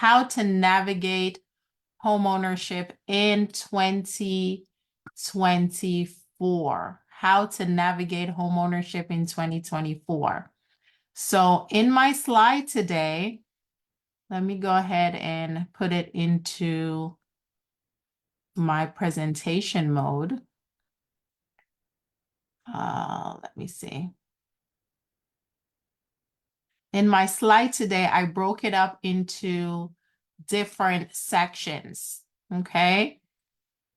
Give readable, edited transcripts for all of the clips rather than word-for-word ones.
how to navigate homeownership in 2024. How to navigate homeownership in 2024. So in my slide today, let me go ahead and put it into my presentation mode. Let me see. In my slide today, I broke it up into different sections, okay?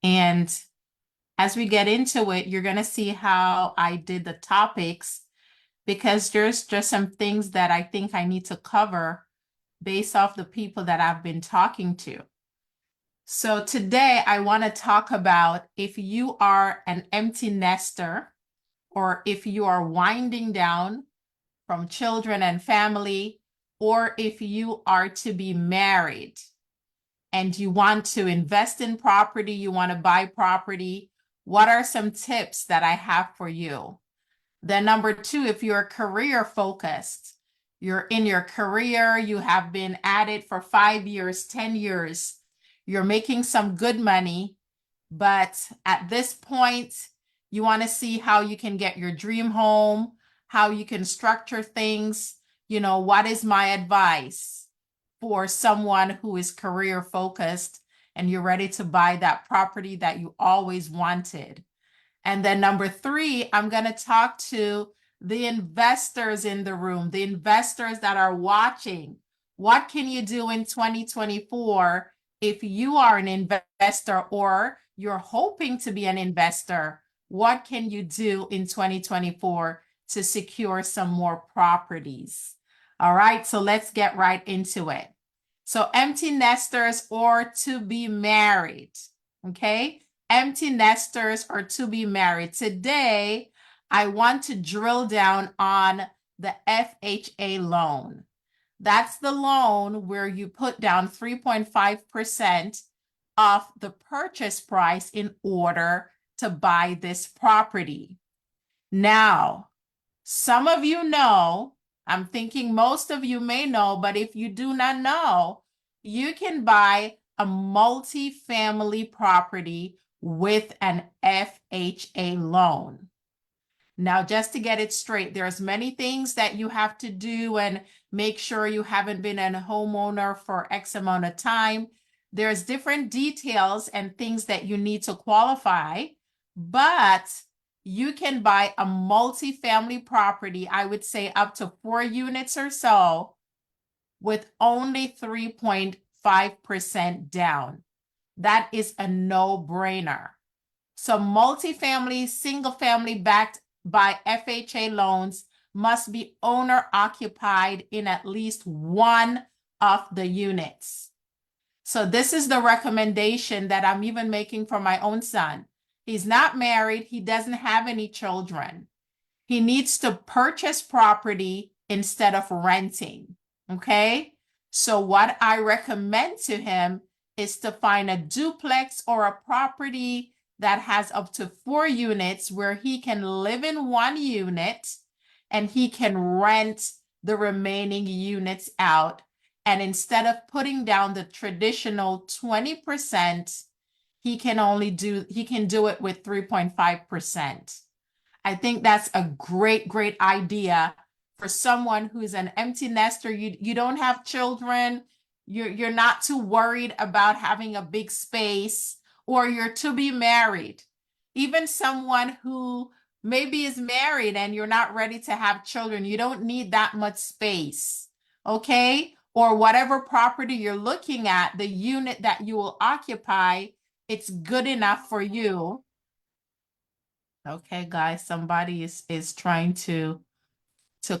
And as we get into it, you're gonna see how I did the topics, because there's just some things that I think I need to cover based off the people that I've been talking to. So today I wanna talk about if you are an empty nester, or if you are winding down from children and family, or if you are to be married and you want to invest in property, you want to buy property, what are some tips that I have for you? Then number two, if you're career focused, you're in your career, you have been at it for 5 years, 10 years, you're making some good money, but at this point, you want to see how you can get your dream home, how you can structure things. You know, what is my advice for someone who is career focused and you're ready to buy that property that you always wanted? And then number three, I'm going to talk to the investors in the room, the investors that are watching. What can you do in 2024 if you are an investor or you're hoping to be an investor? What can you do in 2024 to secure some more properties? All right, so let's get right into it. So empty nesters or to be married, okay? Empty nesters or to be married. Today, I want to drill down on the FHA loan. That's the loan where you put down 3.5% of the purchase price in order to buy this property. Now, some of you know, I'm thinking most of you may know, but if you do not know, you can buy a multi-family property with an FHA loan. Now, just to get it straight, there's many things that you have to do and make sure you haven't been a homeowner for X amount of time. There's different details and things that you need to qualify, but you can buy a multi-family property, I would say up to 4 units or so, with only 3.5% down. That is a no-brainer. So multifamily, single family backed by FHA loans must be owner occupied in at least one of the units. So this is the recommendation that I'm even making for my own son. He's not married. He doesn't have any children. He needs to purchase property instead of renting. Okay. So what I recommend to him is to find a duplex or a property that has up to 4 units where he can live in 1 unit and he can rent the remaining units out. And instead of putting down the traditional 20%, he can do it with 3.5%. I think that's a great idea for someone who's an empty nester. You don't have children, you're not too worried about having a big space, or you're to be married. Even someone who maybe is married and you're not ready to have children, you don't need that much space, okay? Or whatever property you're looking at, the unit that you will occupy, it's good enough for you. Okay, guys, somebody is trying to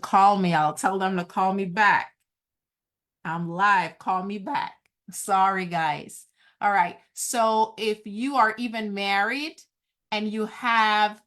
call me. I'll tell them to call me back. I'm live, call me back. Sorry, guys. All right, so if you are even married and you have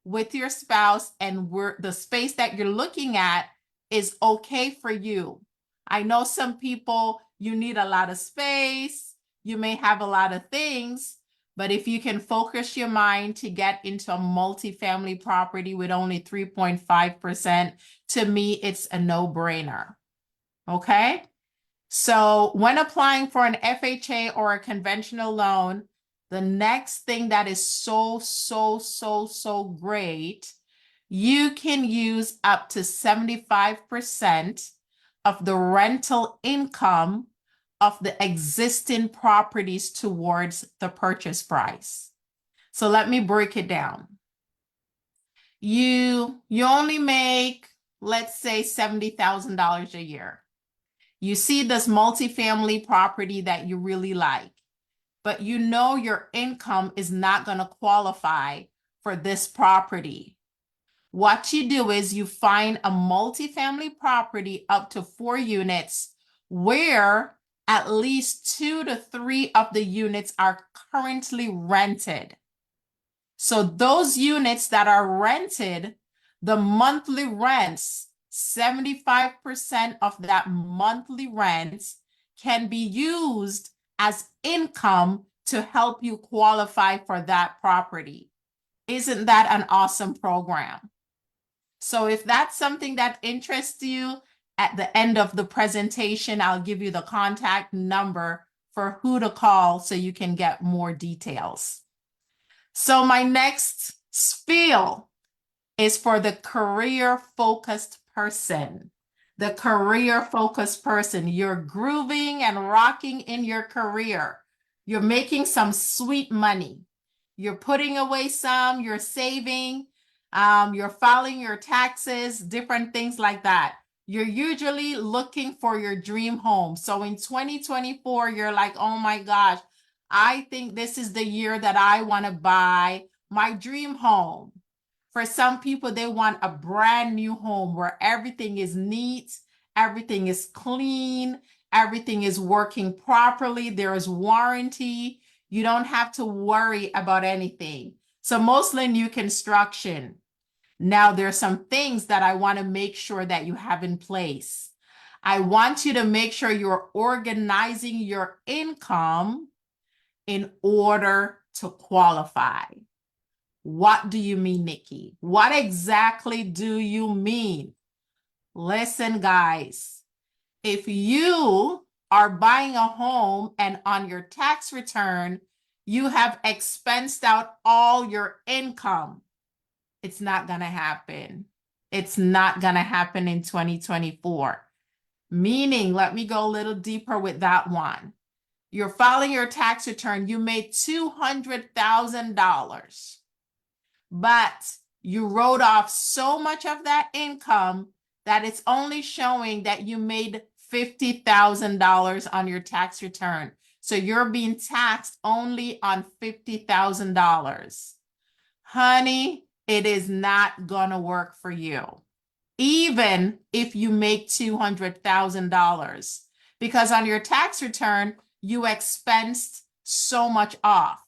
with your spouse and the space that you're looking at is okay for you. I know some people, you need a lot of space, you may have a lot of things, but if you can focus your mind to get into a multifamily property with only 3.5%, to me, it's a no-brainer, okay? So when applying for an FHA or a conventional loan, the next thing that is so great, you can use up to 75% of the rental income of the existing properties towards the purchase price. So let me break it down. You only make, let's say, $70,000 a year. You see this multifamily property that you really like, but you know your income is not going to qualify for this property. What you do is you find a multifamily property up to 4 units where at least 2 to 3 of the units are currently rented. So those units that are rented, the monthly rents, 75% of that monthly rent can be used as income to help you qualify for that property. Isn't that an awesome program? So if that's something that interests you, at the end of the presentation, I'll give you the contact number for who to call so you can get more details. So my next spiel is for the career-focused person. The career-focused person. You're grooving and rocking in your career. You're making some sweet money. You're putting away some, you're saving, you're filing your taxes, different things like that. You're usually looking for your dream home. So in 2024, you're like, oh my gosh, I think this is the year that I want to buy my dream home. For some people, they want a brand new home where everything is neat, everything is clean, everything is working properly, there is warranty. You don't have to worry about anything. So mostly new construction. Now, there are some things that I want to make sure that you have in place. I want you to make sure you're organizing your income in order to qualify. What do you mean, Nikki? What exactly do you mean? Listen, guys, if you are buying a home and on your tax return, you have expensed out all your income, it's not going to happen. It's not going to happen in 2024. Meaning, let me go a little deeper with that one. You're filing your tax return, you made $200,000, but you wrote off so much of that income that it's only showing that you made $50,000 on your tax return. So you're being taxed only on $50,000. Honey, it is not gonna work for you, even if you make $200,000, because on your tax return, you expensed so much off.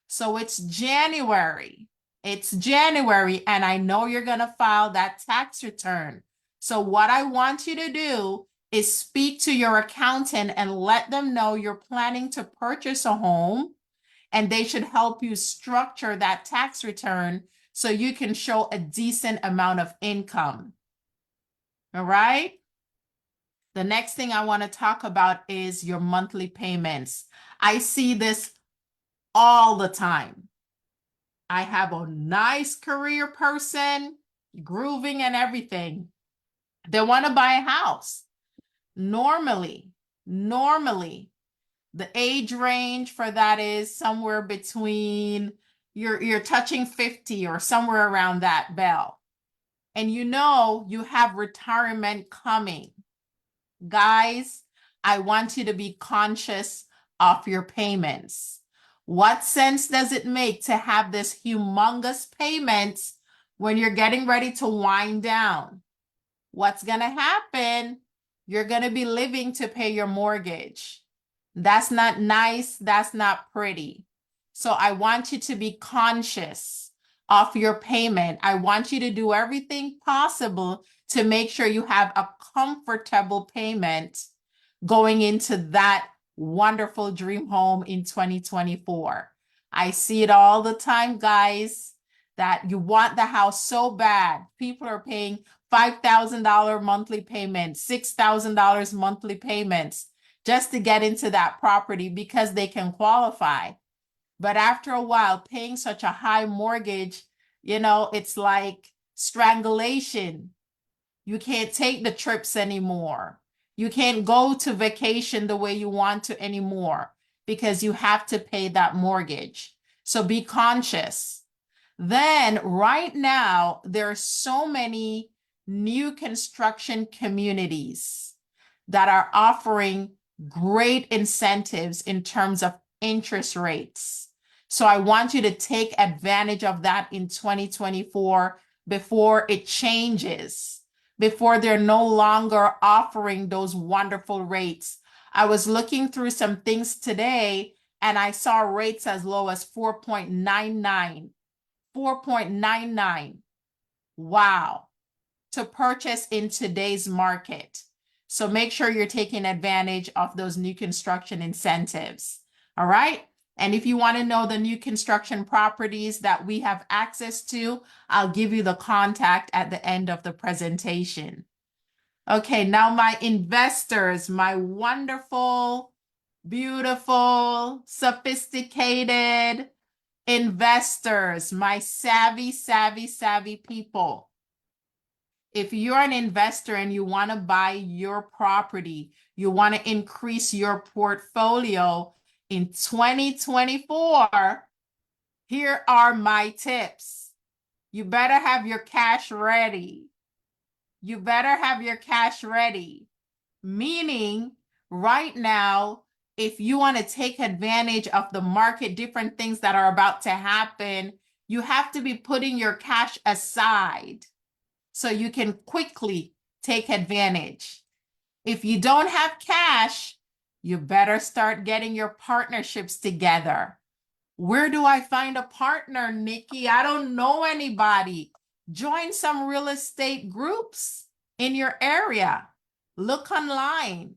So it's January. It's January, and I know you're going to file that tax return. So what I want you to do is speak to your accountant and let them know you're planning to purchase a home, and they should help you structure that tax return so you can show a decent amount of income. All right? The next thing I want to talk about is your monthly payments. I see this all the time. I have a nice career person, grooving and everything. They want to buy a house. Normally, the age range for that is somewhere between, you're touching 50 or somewhere around that bell. And you know you have retirement coming. Guys, I want you to be conscious of your payments. What sense does it make to have this humongous payments when you're getting ready to wind down? What's going to happen? You're going to be living to pay your mortgage. That's not nice. That's not pretty. So I want you to be conscious of your payment. I want you to do everything possible to make sure you have a comfortable payment going into that wonderful dream home in 2024. I see it all the time, guys, that you want the house so bad. People are paying $5,000 monthly payments, $6,000 monthly payments. just to get into that property because they can qualify. But after a while, paying such a high mortgage, it's like strangulation. You can't take the trips anymore. You can't go to vacation the way you want to anymore because you have to pay that mortgage. So be conscious. Then, right now, there are so many new construction communities that are offering great incentives in terms of interest rates. So I want you to take advantage of that in 2024 before it changes, before they're no longer offering those wonderful rates. I was looking through some things today and I saw rates as low as 4.99. 4.99. Wow. To purchase in today's market. So make sure you're taking advantage of those new construction incentives. All right. And if you want to know the new construction properties that we have access to, I'll give you the contact at the end of the presentation. Okay, now my investors, my wonderful, beautiful, sophisticated investors, my savvy people. If you're an investor and you want to buy your property, you want to increase your portfolio in 2024, here are my tips. You better have your cash ready. You better have your cash ready. Meaning, right now, if you want to take advantage of the market, different things that are about to happen, you have to be putting your cash aside so you can quickly take advantage. If you don't have cash, you better start getting your partnerships together. Where do I find a partner, Nikki? I don't know anybody. Join some real estate groups in your area. Look online.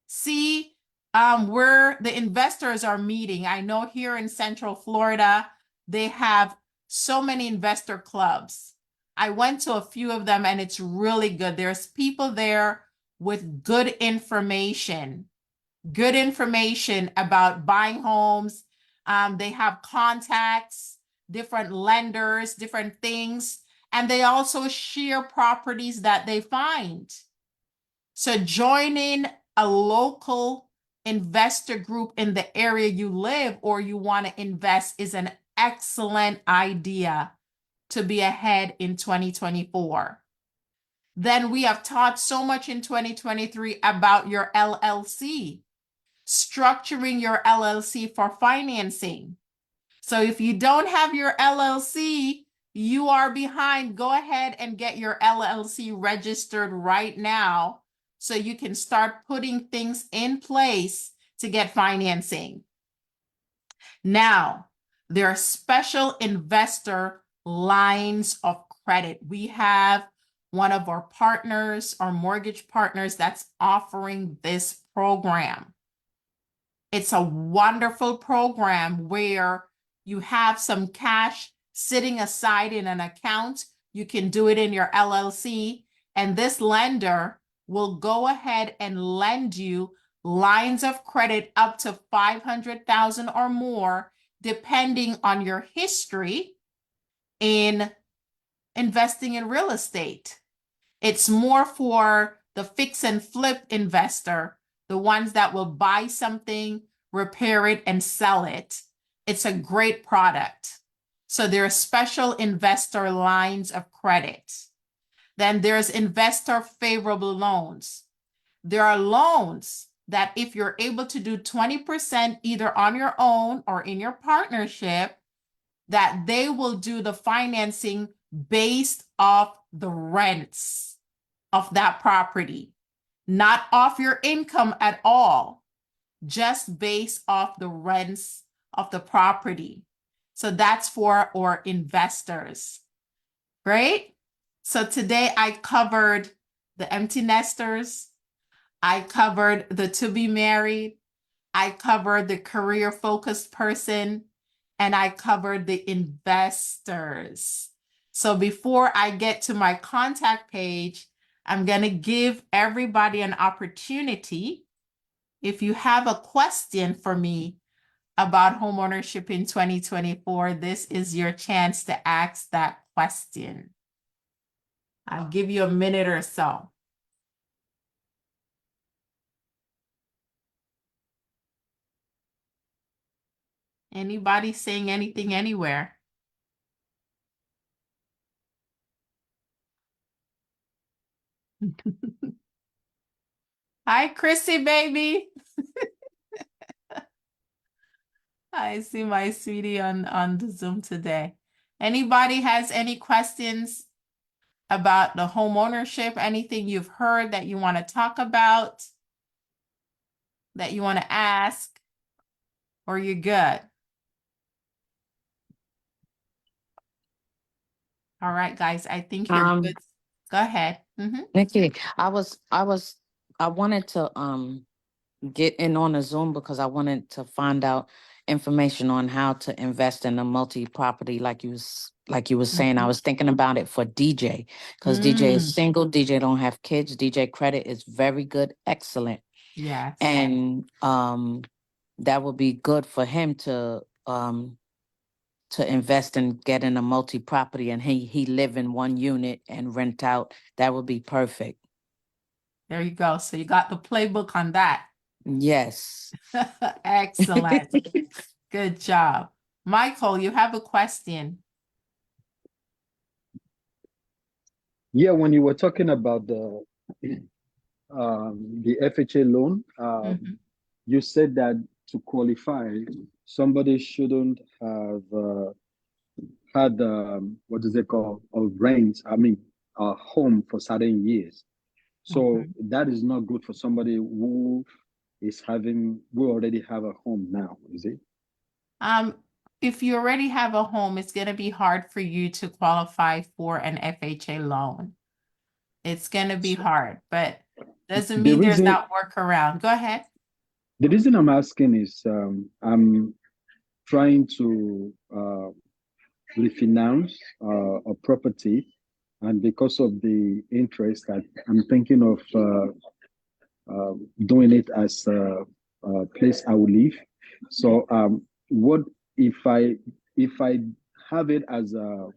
See where the investors are meeting. I know here in Central Florida, they have so many investor clubs. I went to a few of them and it's really good. There's people there with good information about buying homes. They have contacts, different lenders, different things, and they also share properties that they find. So joining a local investor group in the area you live or you want to invest is an excellent idea to be ahead in 2024. Then we have taught so much in 2023 about your LLC, structuring your LLC for financing. So if you don't have your LLC, you are behind. Go ahead and get your LLC registered right now so you can start putting things in place to get financing. Now, there are special investor lines of credit. We have one of our partners, our mortgage partners, that's offering this program. It's a wonderful program where you have some cash sitting aside in an account. You can do it in your LLC, and this lender will go ahead and lend you lines of credit up to $500,000 or more, depending on your history in investing in real estate. It's more for the fix and flip investor, the ones that will buy something, repair it, and sell it. It's a great product. So there are special investor lines of credit. Then there's investor favorable loans. There are loans that if you're able to do 20% either on your own or in your partnership, that they will do the financing based off the rents of that property, not off your income at all, just based off the rents of the property. So that's for our investors. Great. So today I covered the empty nesters. I covered the to be married. I covered the career focused person, and I covered the investors. So before I get to my contact page, I'm going to give everybody an opportunity If you have a question for me about homeownership in 2024, this is your chance to ask that question. I'll give you a minute or so. Anybody saying anything anywhere? Hi, Chrissy, baby. I see my sweetie on the Zoom today. Anybody has any questions about the home ownership? Anything you've heard that you want to talk about, that you want to ask, or you're good? All right, guys, I think you're good. Go ahead. Nikki, I wanted to get in on a Zoom because I wanted to find out information on how to invest in a multi-property like you was saying. I was thinking about it for DJ because DJ is single, DJ don't have kids, DJ credit is very good, excellent. Yes. And that would be good for him to invest in getting a multi-property, and he live in one unit and rent out. That would be perfect. There you go. So you got the playbook on that. Yes. Excellent. Good job. Michael, you have a question. Yeah, when you were talking about the FHA loan, you said that to qualify, somebody shouldn't have had what is it called, a rent? I mean, a home for certain years. So that is not good for somebody who already have a home now, is it? If you already have a home, it's going to be hard for you to qualify for an FHA loan. It's going to be hard, but doesn't mean there's not workaround. Go ahead. The reason I'm asking is I'm trying to refinance a property, and because of the interest, I'm thinking of doing it as a place I will live. So, what if I have it as a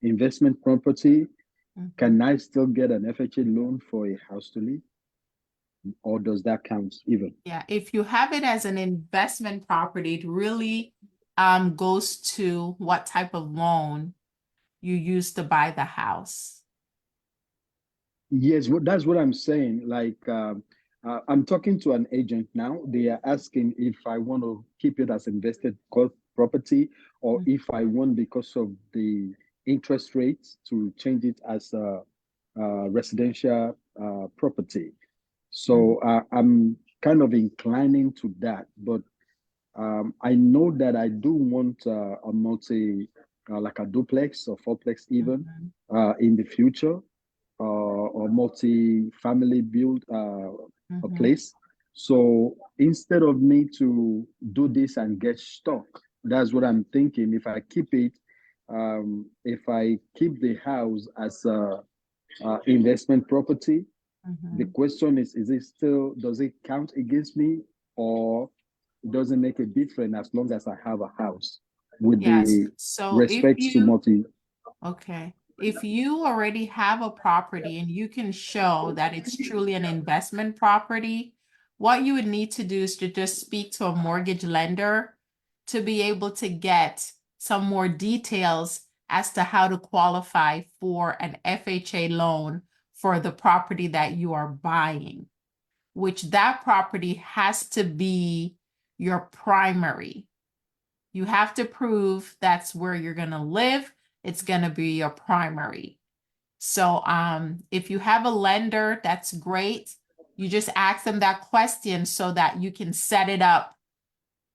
investment property? Can I still get an FHA loan for a house to live, or does that count even? Yeah, if you have it as an investment property, it really goes to what type of loan you use to buy the house. Yes, that's what I'm saying. Like, I'm talking to an agent now. They are asking if I want to keep it as invested property, or if I want, because of the interest rates, to change it as a residential property. So I'm kind of inclining to that, but I know that I do want a like a duplex or fourplex even in the future, or multi-family build a place. So instead of me to do this and get stuck, that's what I'm thinking. If I keep it, if I keep the house as a investment property, the question is it still, does it count against me, or it doesn't make a difference as long as I have a house with the respect to multi? Okay. If you already have a property and you can show that it's truly an investment property, what you would need to do is to just speak to a mortgage lender to be able to get some more details as to how to qualify for an FHA loan for the property that you are buying, which that property has to be your primary. You have to prove that's where you're going to live. It's going to be your primary. So if you have a lender, that's great. You just ask them that question so that you can set it up,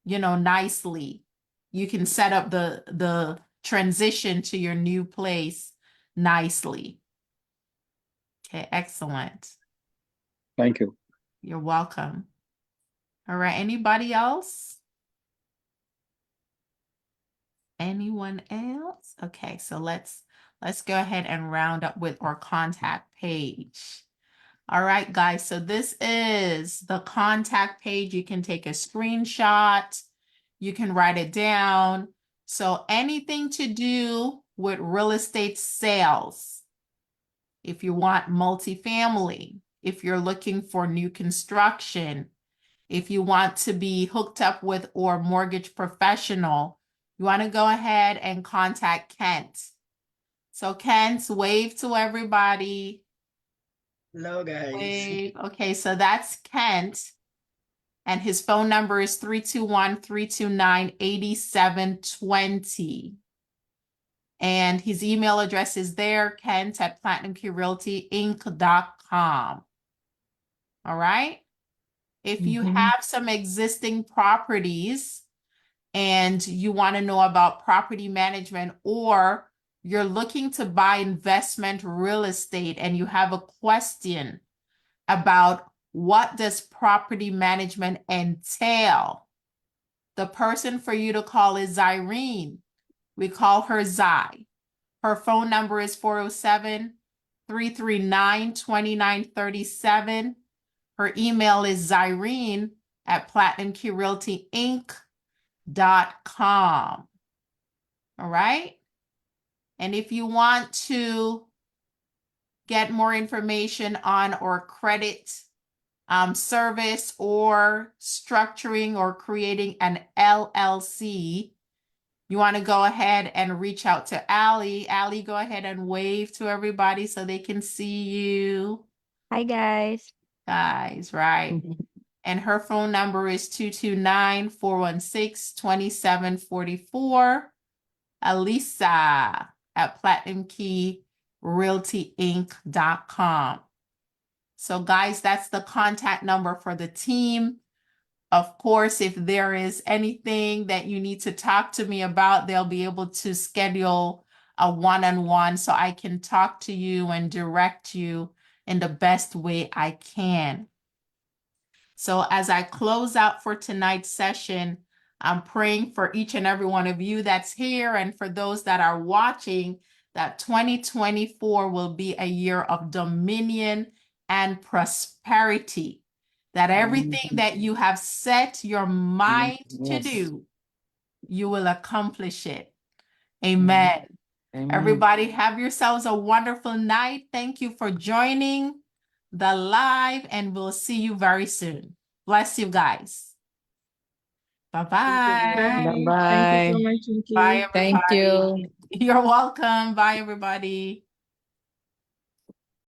nicely. You can set up the transition to your new place nicely. Okay, excellent. Thank you. You're welcome. All right, anybody else? Anyone else? Okay, so let's go ahead and round up with our contact page. All right, guys, so this is the contact page. You can take a screenshot, you can write it down. So anything to do with real estate sales, if you want multifamily, if you're looking for new construction, if you want to be hooked up with or mortgage professional, you want to go ahead and contact Kent. So Kent, wave to everybody. Hello, guys. Wave. Okay, so that's Kent. And his phone number is 321-329-8720. And his email address is there, kent@platinumkeyrealtyinc.com. All right. If you Mhm. have some existing properties and you want to know about property management, or you're looking to buy investment real estate and you have a question about what does property management entail, the person for you to call is Irene. We call her Zai. Her phone number is 407-339-2937. Her email is zirene@platinumkeyrealtyinc.com. All right. And if you want to get more information on or credit service or structuring or creating an LLC, you want to go ahead and reach out to Allie. Allie, go ahead and wave to everybody so they can see you. Hi, guys. Guys, right. And her phone number is 229-416-2744. Alisa@platinumkeyrealtyinc.com. So guys, that's the contact number for the team. Of course, if there is anything that you need to talk to me about, they'll be able to schedule a one-on-one so I can talk to you and direct you in the best way I can. So as I close out for tonight's session, I'm praying for each and every one of you that's here and for those that are watching that 2024 will be a year of dominion and prosperity, that everything that you have set your mind to Yes. do, you will accomplish it. Amen. Amen. Everybody have yourselves a wonderful night. Thank you for joining the live and we'll see you very soon. Bless you guys. Bye-bye. Bye. Thank you Bye-bye. so much, Nikki. Bye, Thank everybody. you. You're welcome. Bye, everybody.